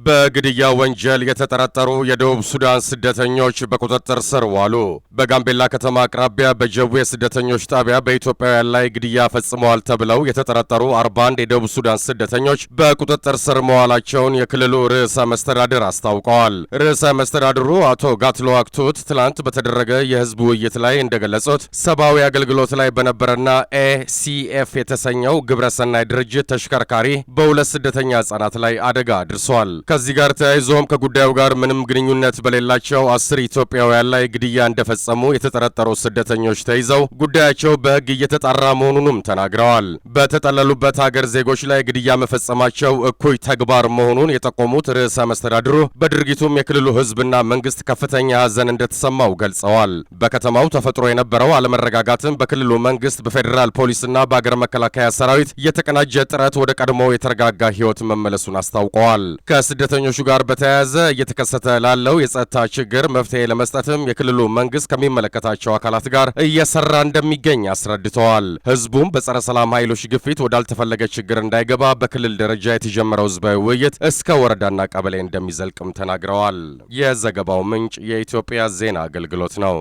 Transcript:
በግድያ ወንጀል የተጠረጠሩ የደቡብ ሱዳን ስደተኞች በቁጥጥር ስር ዋሉ። በጋምቤላ ከተማ አቅራቢያ በጀዌ ስደተኞች ጣቢያ በኢትዮጵያውያን ላይ ግድያ ፈጽመዋል ተብለው የተጠረጠሩ 41 የደቡብ ሱዳን ስደተኞች በቁጥጥር ስር መዋላቸውን የክልሉ ርዕሰ መስተዳድር አስታውቀዋል። ርዕሰ መስተዳድሩ አቶ ጋትሎ አክቱት ትላንት በተደረገ የህዝብ ውይይት ላይ እንደገለጹት ሰብአዊ አገልግሎት ላይ በነበረና ኤሲኤፍ የተሰኘው ግብረሰናይ ድርጅት ተሽከርካሪ በሁለት ስደተኛ ህጻናት ላይ አደጋ አድርሷል። ከዚህ ጋር ተያይዞም ከጉዳዩ ጋር ምንም ግንኙነት በሌላቸው 10 ኢትዮጵያውያን ላይ ግድያ እንደፈጸሙ የተጠረጠሩ ስደተኞች ተይዘው ጉዳያቸው በህግ እየተጣራ መሆኑንም ተናግረዋል። በተጠለሉበት ሀገር ዜጎች ላይ ግድያ መፈጸማቸው እኩይ ተግባር መሆኑን የጠቆሙት ርዕሰ መስተዳድሩ በድርጊቱም የክልሉ ህዝብና መንግስት ከፍተኛ ሐዘን እንደተሰማው ገልጸዋል። በከተማው ተፈጥሮ የነበረው አለመረጋጋትም በክልሉ መንግስት በፌዴራል ፖሊስና በአገር መከላከያ ሰራዊት የተቀናጀ ጥረት ወደ ቀድሞው የተረጋጋ ህይወት መመለሱን አስታውቀዋል። ከስደተኞቹ ጋር በተያያዘ እየተከሰተ ላለው የጸጥታ ችግር መፍትሄ ለመስጠትም የክልሉ መንግስት ከሚመለከታቸው አካላት ጋር እየሰራ እንደሚገኝ አስረድተዋል። ህዝቡም በጸረ ሰላም ኃይሎች ግፊት ወዳልተፈለገ ችግር እንዳይገባ በክልል ደረጃ የተጀመረው ህዝባዊ ውይይት እስከ ወረዳና ቀበሌ እንደሚዘልቅም ተናግረዋል። የዘገባው ምንጭ የኢትዮጵያ ዜና አገልግሎት ነው።